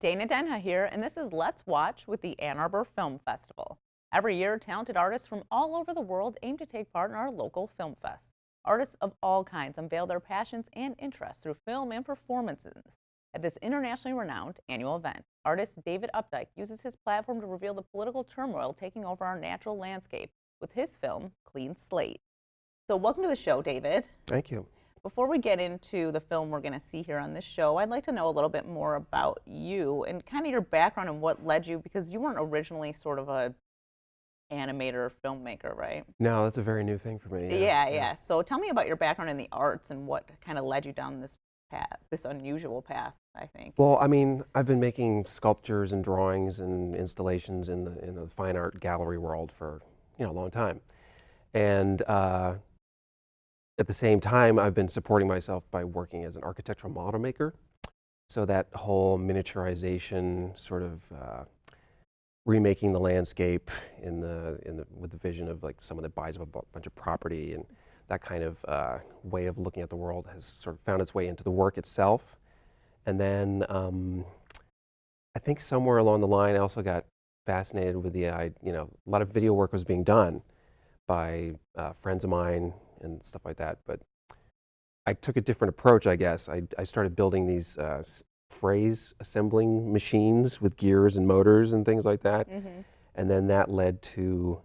Dana Denha here, and this is Let's Watch with the Ann Arbor Film Festival. Every year, talented artists from all over the world aim to take part in our local film fest. Artists of all kinds unveil their passions and interests through film and performances. At this internationally renowned annual event, artist David Opdyke uses his platform to reveal the political turmoil taking over our natural landscape with his film, Clean Slate. So welcome to the show, David. Thank you. Before we get into the film we're going to see here on this show, I'd like to know a little bit more about you and kind of your background and what led you, because you weren't originally sort of a animator or filmmaker, right? No, that's a very new thing for me. Yeah. So tell me about your background in the arts and what kind of led you down this path, this unusual path, I think. Well, I mean, I've been making sculptures and drawings and installations in the fine art gallery world for a long time, and at the same time, I've been supporting myself by working as an architectural model maker. So that whole miniaturization, sort of remaking the landscape with the vision of like someone that buys a bunch of property, and that kind of way of looking at the world has sort of found its way into the work itself. And then I think somewhere along the line, I also got fascinated with a lot of video work was being done by friends of mine and stuff like that, but I took a different approach, I guess. I started building these phrase assembling machines with gears and motors and things like that, and then that led to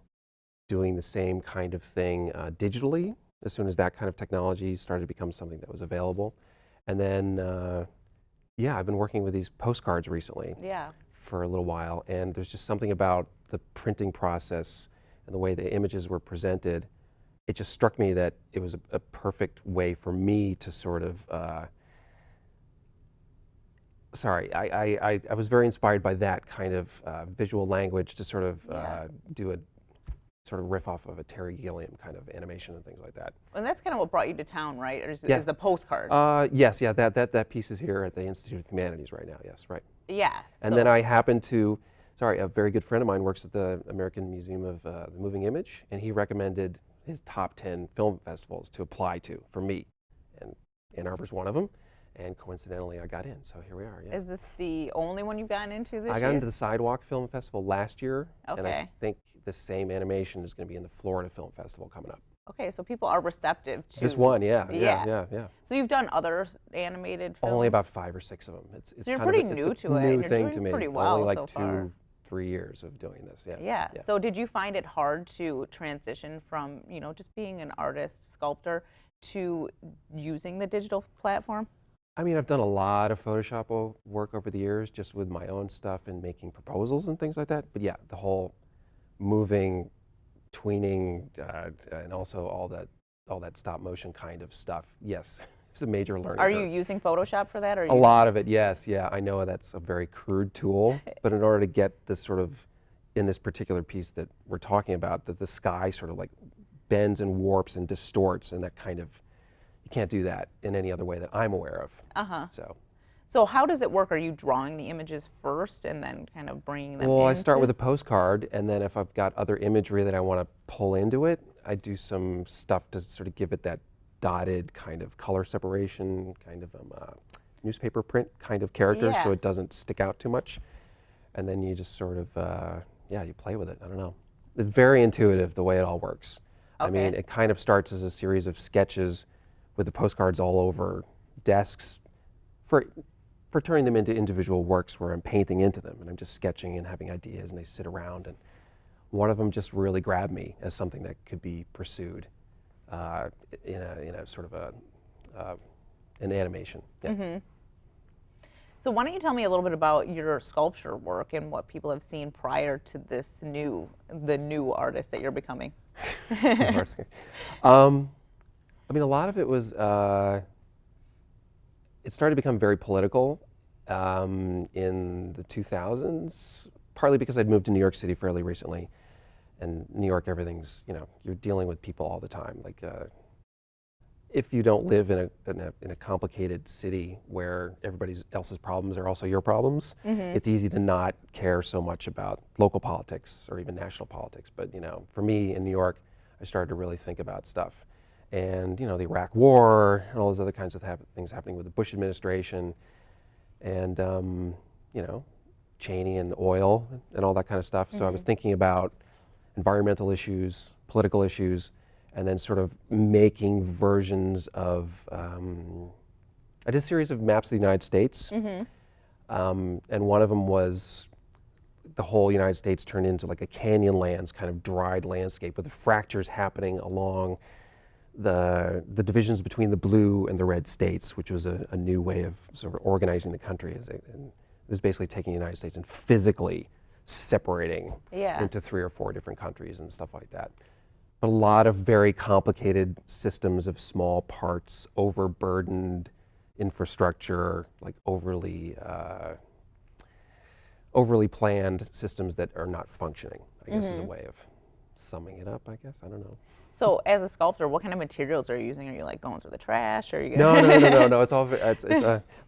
doing the same kind of thing digitally as soon as that kind of technology started to become something that was available. And then, yeah, I've been working with these postcards recently for a little while, and there's just something about the printing process and the way the images were presented. It just struck me that it was a perfect way for me to sort of, I was very inspired by that kind of visual language to sort of do a sort of riff off of a Terry Gilliam kind of animation and things like that. And that's kind of what brought you to town, right? Or is the postcard? Yes, yeah, that piece is here at the Institute of Humanities right now, yes, right. Yeah. And then I happened to, a very good friend of mine works at the American Museum of the Moving Image, and he recommended his top 10 film festivals to apply to for me, and Ann Arbor's one of them, and coincidentally I got in, so here we are. Yeah. Is this the only one you've gotten into this year? I got into the Sidewalk Film Festival last year, and I Okay. think the same animation is going to be in the Florida Film Festival coming up. Okay, so people are receptive to This one, yeah. So you've done other animated films? Only about 5 or 6 of them. It's So you're kind pretty of new it's a to it, new and you're thing doing to me. pretty well Only like so 2, far. 3 years of doing this. Yeah. So did you find it hard to transition from, just being an artist, sculptor, to using the digital platform? I mean, I've done a lot of Photoshop work over the years, just with my own stuff and making proposals and things like that. But yeah, the whole moving, tweening, and also all that stop motion kind of stuff. Yes, it's a major learning Are curve. you using Photoshop for that? Or A lot of it, yes, yeah. I know that's a very crude tool, but in order to get this sort of, in this particular piece that we're talking about, that the sky sort of like bends and warps and distorts, and that kind of, you can't do that in any other way that I'm aware of. So how does it work? Are you drawing the images first and then kind of bringing them Well, I start with a postcard, and then if I've got other imagery that I want to pull into it, I do some stuff to sort of give it that dotted kind of color separation, kind of newspaper print kind of character, so it doesn't stick out too much. And then you just sort of, you play with it. I don't know. It's very intuitive the way it all works. Okay. I mean, it kind of starts as a series of sketches with the postcards all over desks for turning them into individual works where I'm painting into them, and I'm just sketching and having ideas, and they sit around, and one of them just really grabbed me as something that could be pursued in a sort of an animation. Yeah. So why don't you tell me a little bit about your sculpture work and what people have seen prior to the new artist that you're becoming? I mean, a lot of it was, it started to become very political in the 2000s, partly because I'd moved to New York City fairly recently. And New York, everything's, you're dealing with people all the time. Like, if you don't live in a complicated city where everybody else's problems are also your problems, it's easy to not care so much about local politics or even national politics. But, for me in New York, I started to really think about stuff. And, the Iraq War and all those other kinds of things happening with the Bush administration. And you know, Cheney and oil and all that kind of stuff. So I was thinking about environmental issues, political issues, and then sort of making versions of, I did a series of maps of the United States. And one of them was the whole United States turned into like a Canyonlands kind of dried landscape with the fractures happening along the divisions between the blue and the red states, which was a new way of sort of organizing the country. And it was basically taking the United States and physically separating into 3 or 4 different countries and stuff like that. But a lot of very complicated systems of small parts, overburdened infrastructure, like overly planned systems that are not functioning, I guess is a way of summing it up, I guess. I don't know. So as a sculptor, what kind of materials are you using? Are you like going through the trash? Or are you No. It's all it's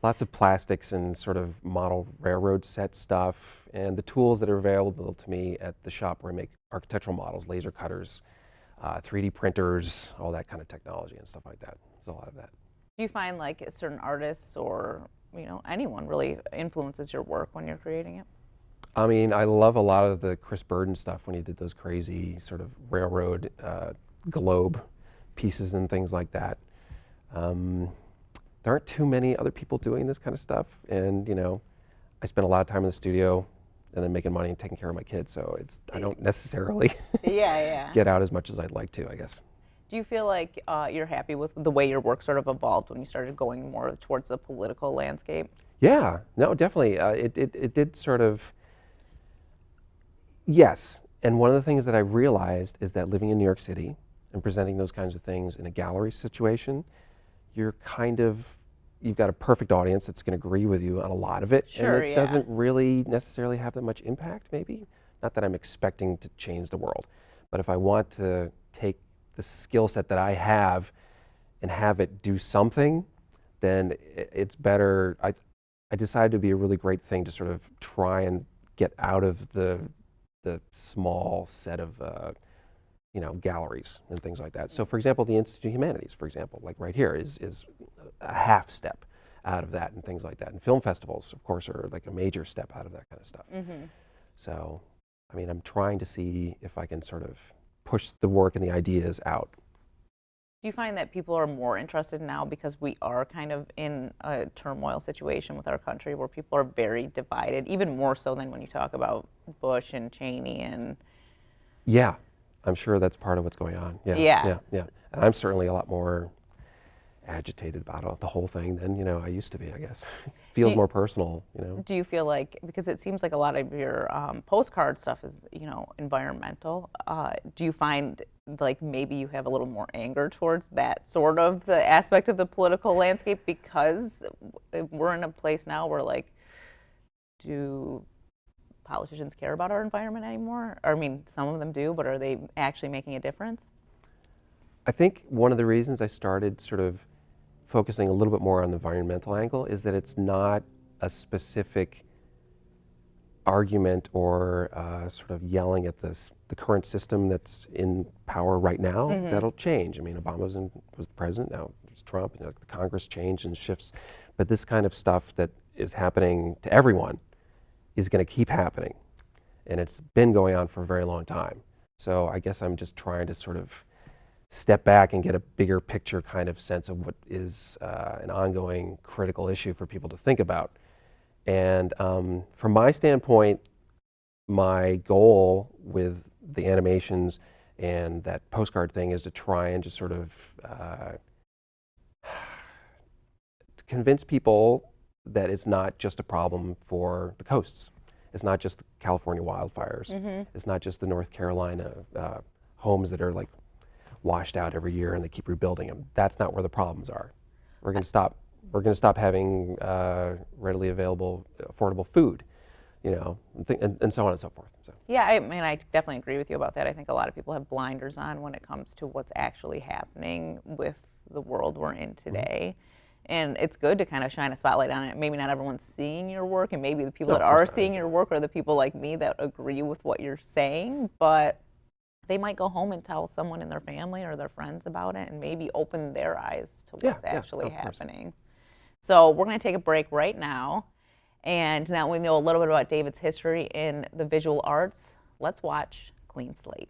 lots of plastics and sort of model railroad set stuff, and the tools that are available to me at the shop where I make architectural models, laser cutters, 3D printers, all that kind of technology and stuff like that. There's a lot of that. Do you find like certain artists or anyone really influences your work when you're creating it? I mean, I love a lot of the Chris Burden stuff when he did those crazy sort of railroad globe pieces and things like that. There aren't too many other people doing this kind of stuff, and I spend a lot of time in the studio and then making money and taking care of my kids, so I don't necessarily get out as much as I'd like to, I guess. Do you feel like you're happy with the way your work sort of evolved when you started going more towards the political landscape? Yeah, no, definitely. It did sort of, yes. And one of the things that I realized is that living in New York City and presenting those kinds of things in a gallery situation, you've got a perfect audience that's going to agree with you on a lot of it. Sure, and it doesn't really necessarily have that much impact, maybe. Not that I'm expecting to change the world, but if I want to take the skill set that I have and have it do something, then it's better. I decided to be a really great thing to sort of try and get out of the small set of galleries and things like that. So for example, the Institute of Humanities, for example, like right here is a half step out of that and things like that. And film festivals, of course, are like a major step out of that kind of stuff. So, I mean, I'm trying to see if I can sort of push the work and the ideas out. Do you find that people are more interested now because we are kind of in a turmoil situation with our country where people are very divided, even more so than when you talk about Bush and Cheney and... Yeah, I'm sure that's part of what's going on. Yeah. And I'm certainly a lot more agitated about the whole thing than I used to be, I guess. Feels more personal, Do you feel like, because it seems like a lot of your postcard stuff is environmental, do you find like maybe you have a little more anger towards that sort of the aspect of the political landscape because we're in a place now where like, do politicians care about our environment anymore? Or, I mean, some of them do, but are they actually making a difference? I think one of the reasons I started sort of focusing a little bit more on the environmental angle is that it's not a specific argument or sort of yelling at the current system that's in power right now. That'll change. I mean, Obama was the president, now it's Trump, the Congress changed and shifts, but this kind of stuff that is happening to everyone is going to keep happening, and it's been going on for a very long time. So I guess I'm just trying to sort of step back and get a bigger picture kind of sense of what is an ongoing critical issue for people to think about. And from my standpoint, my goal with the animations and that postcard thing is to try and just sort of convince people that it's not just a problem for the coasts. It's not just the California wildfires. It's not just the North Carolina homes that are like washed out every year and they keep rebuilding them. That's not where the problems are. We're going to stop. We're going to stop having readily available, affordable food, and so on and so forth. So. Yeah, I mean, I definitely agree with you about that. I think a lot of people have blinders on when it comes to what's actually happening with the world we're in today. And it's good to kind of shine a spotlight on it. Maybe not everyone's seeing your work, and maybe the people that are seeing your work are the people like me that agree with what you're saying, but they might go home and tell someone in their family or their friends about it and maybe open their eyes to what's actually happening. So we're going to take a break right now. And now we know a little bit about David's history in the visual arts. Let's watch Clean Slate.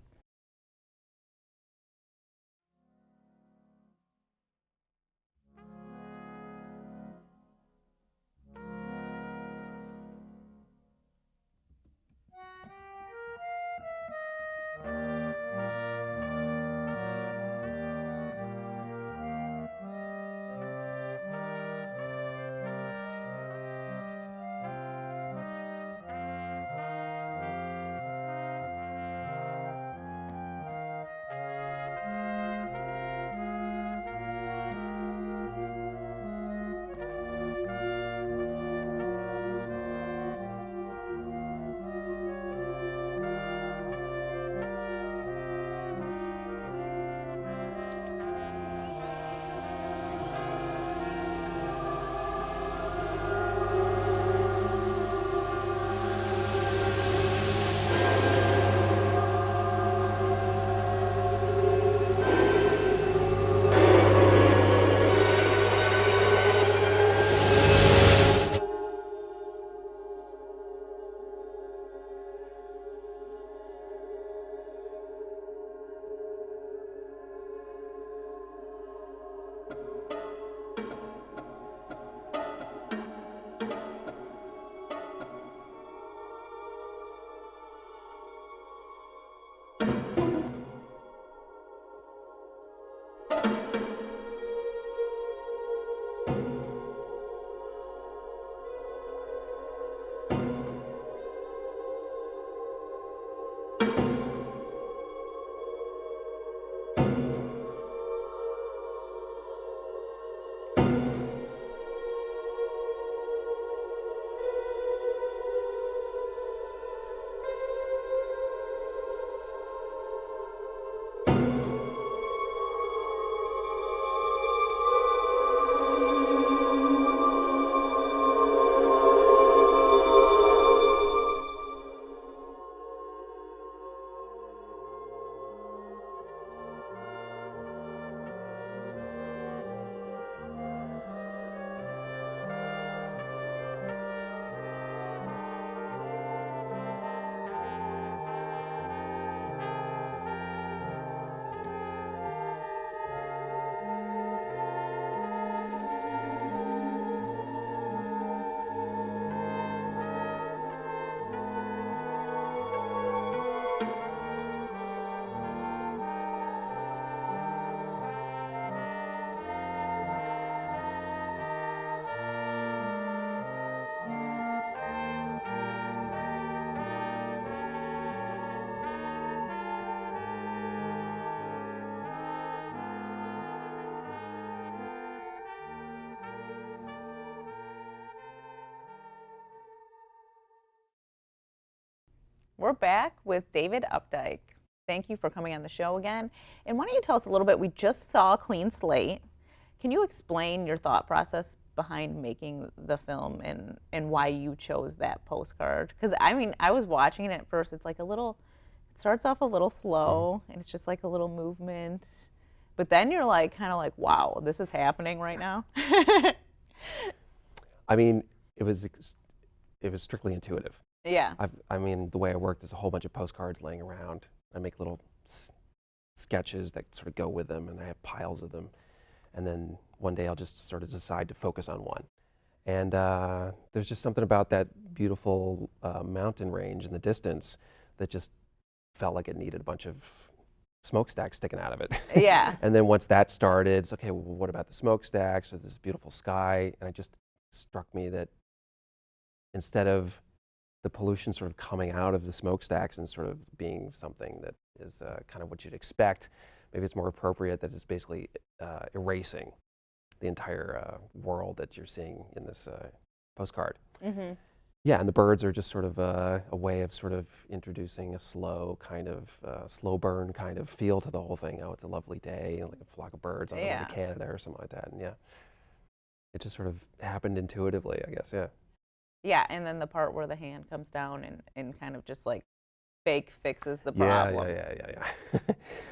We're back with David Opdyke. Thank you for coming on the show again. And why don't you tell us a little bit? We just saw Clean Slate. Can you explain your thought process behind making the film and why you chose that postcard? Because I mean, I was watching it at first. It's like a little, it starts off a little slow, and it's just like a little movement. But then you're like, kind of like, wow, this is happening right now. I mean, it was strictly intuitive. Yeah. I mean, the way I work, there's a whole bunch of postcards laying around. I make little sketches that sort of go with them, and I have piles of them. And then one day I'll just sort of decide to focus on one. And there's just something about that beautiful mountain range in the distance that just felt like it needed a bunch of smokestacks sticking out of it. Yeah. And then once that started, it's okay, well, what about the smokestacks or this beautiful sky? And it just struck me that instead of the pollution sort of coming out of the smokestacks and sort of being something that is kind of what you'd expect, maybe it's more appropriate that it's basically erasing the entire world that you're seeing in this postcard. Mm-hmm. Yeah, and the birds are just sort of a way of sort of introducing a slow kind of slow burn kind of feel to the whole thing. Oh, it's a lovely day, like a flock of birds on the way to Canada or something like that. And yeah, it just sort of happened intuitively, I guess. Yeah. Yeah, and then the part where the hand comes down and kind of just like fake fixes the problem. Yeah.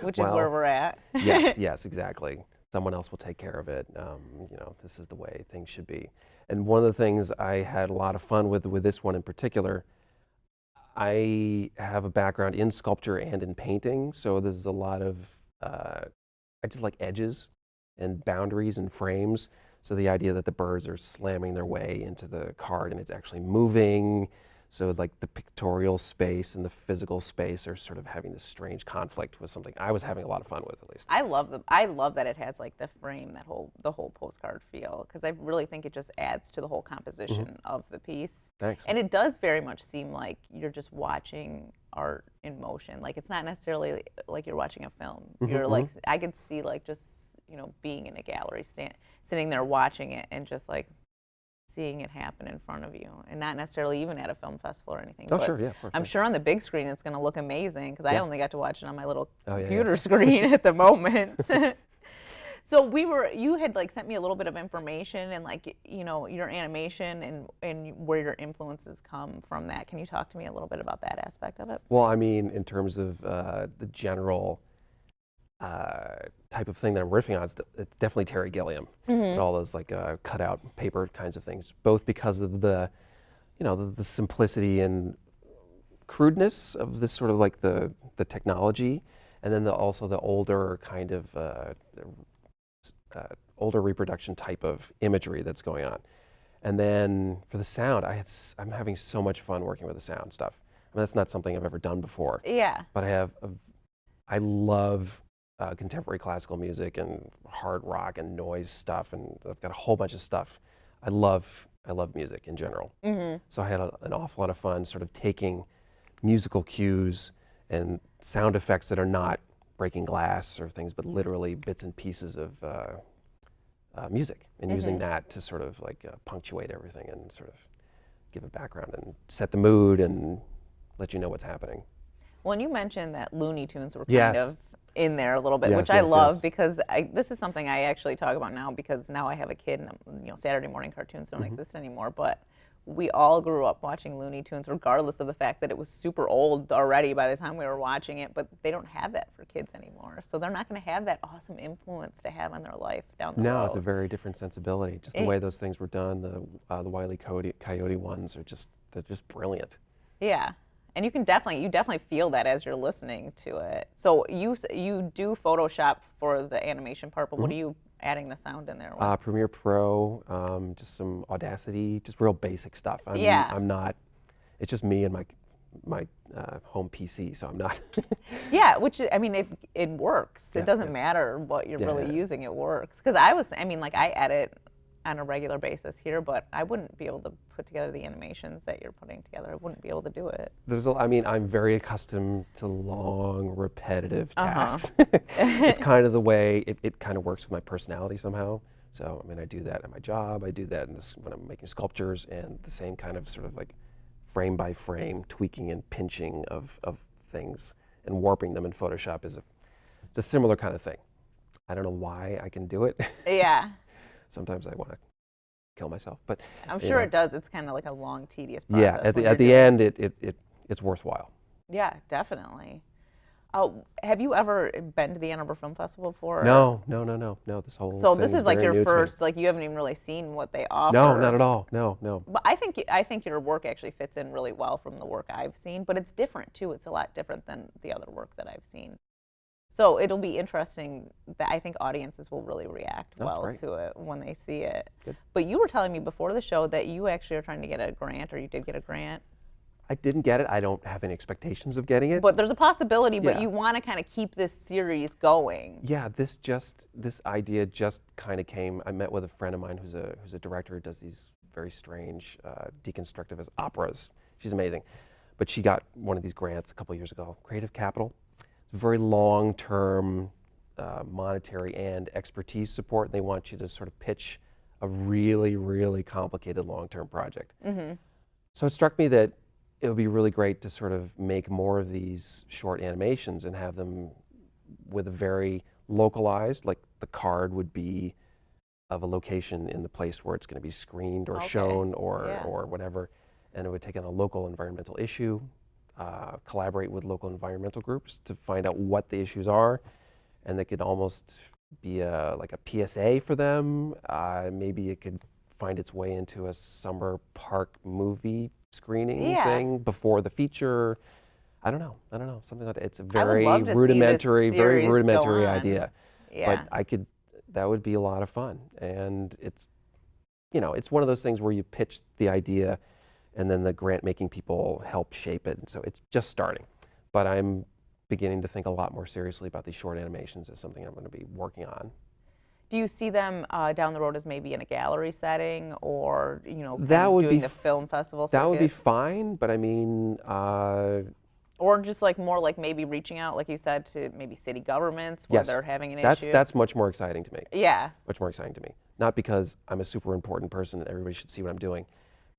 Which is where we're at. Yes, exactly. Someone else will take care of it. You know, this is the way things should be. And one of the things I had a lot of fun with this one in particular, I have a background in sculpture and in painting, so there's a lot of, I just like edges and boundaries and frames. So the idea that the birds are slamming their way into the card and it's actually moving. So like the pictorial space and the physical space are sort of having this strange conflict with something I was having a lot of fun with, at least. I love that it has like the frame, the whole postcard feel, because I really think it just adds to the whole composition of the piece. Thanks. And it does very much seem like you're just watching art in motion. Like it's not necessarily like you're watching a film. You're like, I could see like just, being in a gallery, sitting there watching it and just like seeing it happen in front of you, and not necessarily even at a film festival or anything. Oh, but sure, yeah, of course. I'm sure on the big screen it's going to look amazing, because I Yeah. only got to watch it on my little Oh, yeah, computer screen at the moment. So you had like sent me a little bit of information and like, your animation and where your influences come from that. Can you talk to me a little bit about that aspect of it? Well, I mean, in terms of the general type of thing that I'm riffing on, it's definitely Terry Gilliam and all those like cutout paper kinds of things, both because of the simplicity and crudeness of this sort of like the technology, and then also the older kind of older reproduction type of imagery that's going on. And then for the sound, I'm having so much fun working with the sound stuff. I mean, that's not something I've ever done before. Yeah. But I love contemporary classical music and hard rock and noise stuff, and I've got a whole bunch of stuff. I love music in general. So I had an awful lot of fun sort of taking musical cues and sound effects that are not breaking glass or things, but literally bits and pieces of music, and using that to sort of like punctuate everything and sort of give a background and set the mood and let you know what's happening. Well, and you mentioned that Looney Tunes were kind Yes. of in there a little bit, Yes, which I yes, love yes. because this is something I actually talk about now, because now I have a kid and Saturday morning cartoons don't exist anymore, but we all grew up watching Looney Tunes regardless of the fact that it was super old already by the time we were watching it, but they don't have that for kids anymore. So they're not going to have that awesome influence to have on their life down the road. No, it's a very different sensibility. Just the way those things were done, the Wile E. Coyote ones they're just brilliant. Yeah. And you definitely feel that as you're listening to it. So you do Photoshop for the animation part, but what are you adding the sound in there with? Premiere Pro, just some Audacity, just real basic stuff. Yeah. I'm not. It's just me and my home PC, so I'm not. Yeah, which I mean, it works. Yeah, It doesn't yeah. matter what you're really Yeah. using. It works. Because like I edit on a regular basis here, but I wouldn't be able to put together the animations that you're putting together. I wouldn't be able to do it. I'm very accustomed to long, repetitive tasks. It's kind of the way it kind of works with my personality somehow. So, I mean, I do that at my job. I do that when I'm making sculptures, and the same kind of sort of like frame by frame tweaking and pinching of things and warping them in Photoshop is a similar kind of thing. I don't know why I can do it. Yeah. Sometimes I want to kill myself, but I'm you sure know. it does. It's kind of like a long, tedious process. Yeah, when at you're the doing end, it's worthwhile. Yeah, definitely. Have you ever been to the Ann Arbor Film Festival before? No. This whole So thing this is like very your new to me. first, like you haven't even really seen what they offer. No, not at all. No. But I think your work actually fits in really well from the work I've seen, but it's different too. It's a lot different than the other work that I've seen. So it'll be interesting that I think audiences will really react That's well great. to it when they see it. Good. But you were telling me before the show that you actually are trying to get a grant, or you did get a grant. I didn't get it. I don't have any expectations of getting it. But there's a possibility, but Yeah. you want to kind of keep this series going. Yeah, this idea just kind of came. I met with a friend of mine who's a director who does these very strange deconstructivist operas. She's amazing, but she got one of these grants a couple years ago, Creative Capital. It's very long-term monetary and expertise support. They want you to sort of pitch a really, really complicated long-term project. So it struck me that it would be really great to sort of make more of these short animations and have them with a very localized, like the card would be of a location in the place where it's going to be screened or shown or whatever, and it would take on a local environmental issue, collaborate with local environmental groups to find out what the issues are, and they could almost be like a PSA for them. Maybe it could find its way into a summer park movie screening Yeah. thing before the feature. I don't know. Something like that. It's a I would very love to see this very series go rudimentary on. idea. But Yeah. that would be a lot of fun. And it's one of those things where you pitch the idea and then the grant making people help shape it. And so it's just starting. But I'm beginning to think a lot more seriously about these short animations as something I'm going to be working on. Do you see them down the road as maybe in a gallery setting, or kind That of would be doing the film festival that would be circuit, fine, but I mean, or just like more like maybe reaching out, like you said, to maybe city governments where yes, they're having an issue? that's much more exciting to me. Yeah. Much more exciting to me. Not because I'm a super important person and everybody should see what I'm doing,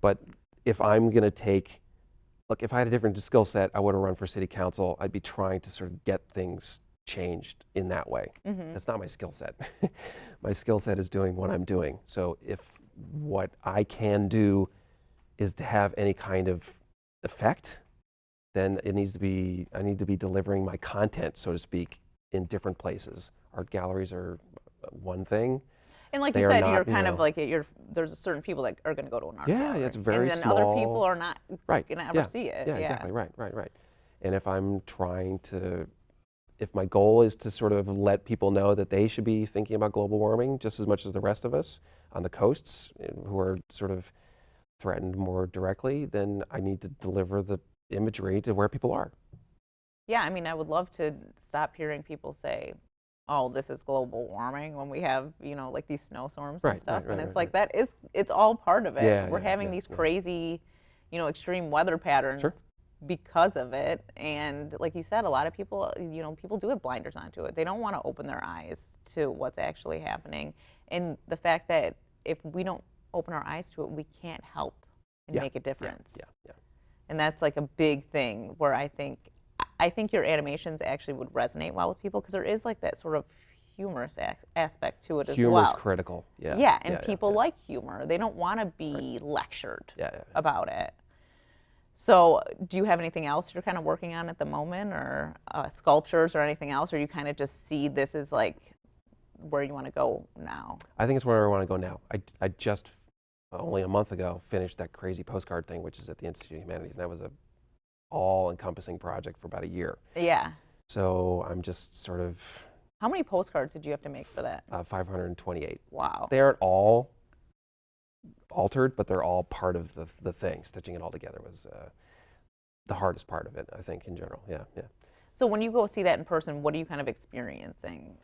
but if I'm going to look, if I had a different skill set, I would have run for city council. I'd be trying to sort of get things changed in that way. That's not my skill set. My skill set is doing what I'm doing. So if what I can do is to have any kind of effect, then I need to be delivering my content, so to speak, in different places. Art galleries are one thing. And like They you are said, not, you're kind of like there's certain people that are going to go to an art yeah, gallery, it's very and then small. other people are not Right. going to ever see it. Yeah, exactly. Right. And if my goal is to sort of let people know that they should be thinking about global warming just as much as the rest of us on the coasts who are sort of threatened more directly, then I need to deliver the imagery to where people are. Yeah, I mean, I would love to stop hearing people say, "Oh, this is global warming," when we have, like these snowstorms and Right, stuff. right, And right, it's right, like it's all part of it. Yeah, We're yeah, having yeah, these yeah. crazy, extreme weather patterns Sure. because of it. And like you said, a lot of people, people do have blinders onto it. They don't want to open their eyes to what's actually happening. And the fact that if we don't open our eyes to it, we can't help and Yeah, make a difference. yeah. And that's like a big thing where I think your animations actually would resonate well with people because there is like that sort of humorous aspect to it as Humor is well. critical. Yeah. Yeah, and yeah, people yeah. like humor. They don't want to be lectured Yeah. about it. So, do you have anything else you're kind of working on at the moment, or sculptures or anything else, or you kind of just see this as like where you want to go now? I think it's where I want to go now. I just only a month ago finished that crazy postcard thing, which is at the Institute of Humanities, and that was a all-encompassing project for about a year. Yeah. So I'm just sort of How many postcards did you have to make for that? 528. Wow. They aren't all altered, but they're all part of the thing. Stitching it all together was the hardest part of it, I think, in general. Yeah. So when you go see that in person, what are you kind of experiencing?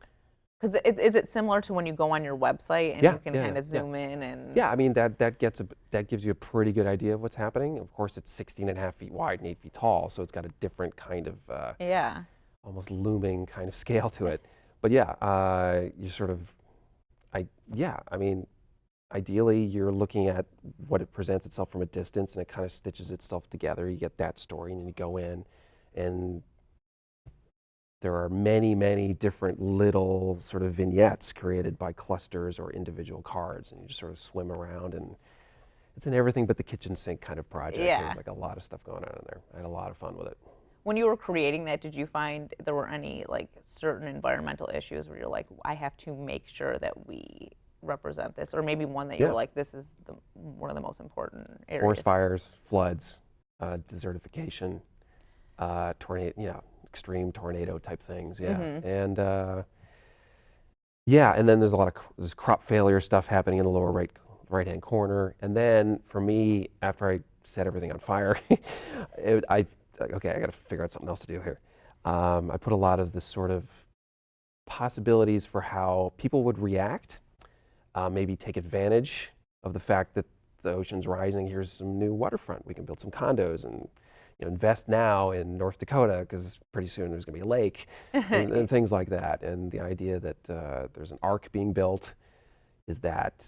Because is it similar to when you go on your website and Yeah, you can yeah, kind of yeah. zoom in and Yeah, I mean, that gives you a pretty good idea of what's happening. Of course, it's 16 and a half feet wide and 8 feet tall, so it's got a different kind of yeah. almost looming kind of scale to it. But yeah, you sort of, I mean, ideally you're looking at what it presents itself from a distance and it kind of stitches itself together. You get that story and then you go in and there are many, many different little sort of vignettes created by clusters or individual cards, and you just sort of swim around, and it's an everything but the kitchen sink kind of project. Yeah. There's like a lot of stuff going on in there. I had a lot of fun with it. When you were creating that, did you find there were any like certain environmental issues where you're like, I have to make sure that we represent this, or maybe one that you're Yeah. like, this is one of the most important areas? Forest fires, floods, desertification, tornado, extreme tornado type things. Yeah, and and then there's a lot of there's crop failure stuff happening in the lower right hand corner. And then for me, after I set everything on fire, I got to figure out something else to do here. I put a lot of the sort of possibilities for how people would react, maybe take advantage of the fact that the ocean's rising. Here's some new waterfront. We can build some condos and invest now in North Dakota because pretty soon there's going to be a lake and things like that. And the idea that there's an ark being built, is that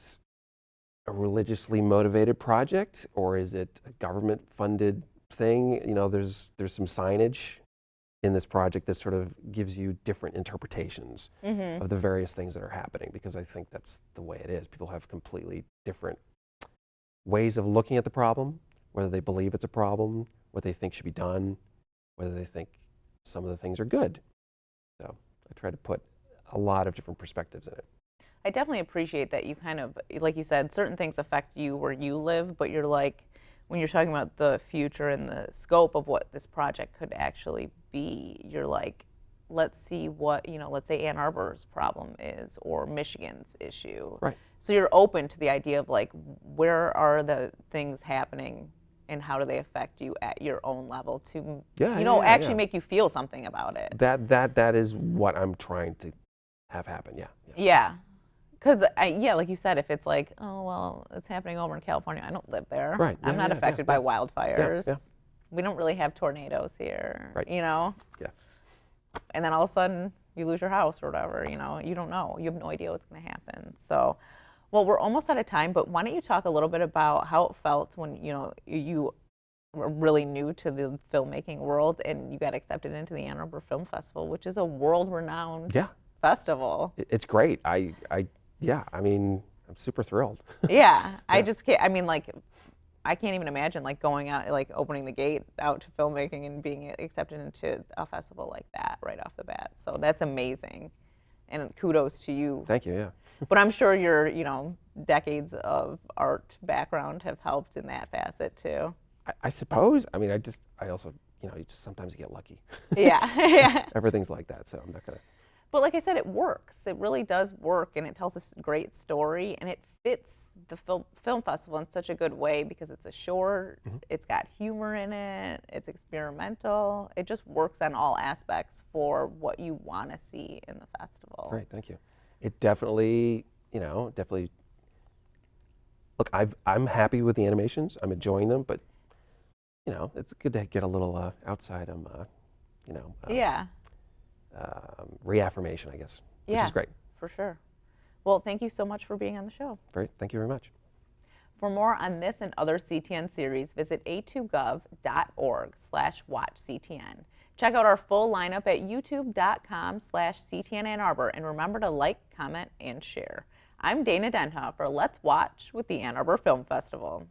a religiously motivated project or is it a government-funded thing? There's some signage in this project that sort of gives you different interpretations of the various things that are happening, because I think that's the way it is. People have completely different ways of looking at the problem, whether they believe it's a problem, what they think should be done, whether they think some of the things are good. So I try to put a lot of different perspectives in it. I definitely appreciate that you kind of, like you said, certain things affect you where you live, but you're like, when you're talking about the future and the scope of what this project could actually be, you're like, let's see what, let's say Ann Arbor's problem is or Michigan's issue. Right. So you're open to the idea of like, where are the things happening and how do they affect you at your own level to, actually make you feel something about it. That is what I'm trying to have happen. Yeah. Yeah. Because, like you said, if it's like, oh, well, it's happening over in California. I don't live there. Right. I'm not affected by wildfires. Yeah. We don't really have tornadoes here, Right. Yeah. And then all of a sudden, you lose your house or whatever, you don't know. You have no idea what's going to happen. So, well, we're almost out of time, but why don't you talk a little bit about how it felt when, you were really new to the filmmaking world and you got accepted into the Ann Arbor Film Festival, which is a world-renowned festival. It's great. I mean, I'm super thrilled. Yeah, I just can't. I mean, like, I can't even imagine like going out, like opening the gate out to filmmaking and being accepted into a festival like that right off the bat. So that's amazing, and kudos to you. Thank you. Yeah. But I'm sure your, decades of art background have helped in that facet too. I suppose. I mean, I also, you just sometimes you get lucky. Yeah. Everything's like that, so I'm not gonna. But like I said, it works. It really does work, and it tells a great story, and it fits the film festival in such a good way because it's a short, it's got humor in it, it's experimental. It just works on all aspects for what you want to see in the festival. Great, thank you. It definitely, definitely. Look, I'm happy with the animations. I'm enjoying them, but it's good to get a little outside. Reaffirmation, I guess, which is great. For sure. Well, thank you so much for being on the show. Great, thank you very much. For more on this and other CTN series, visit a2gov.org/watchctn. Check out our full lineup at youtube.com/CTN Ann Arbor, and remember to like, comment, and share. I'm Dana Denhoff for Let's Watch with the Ann Arbor Film Festival.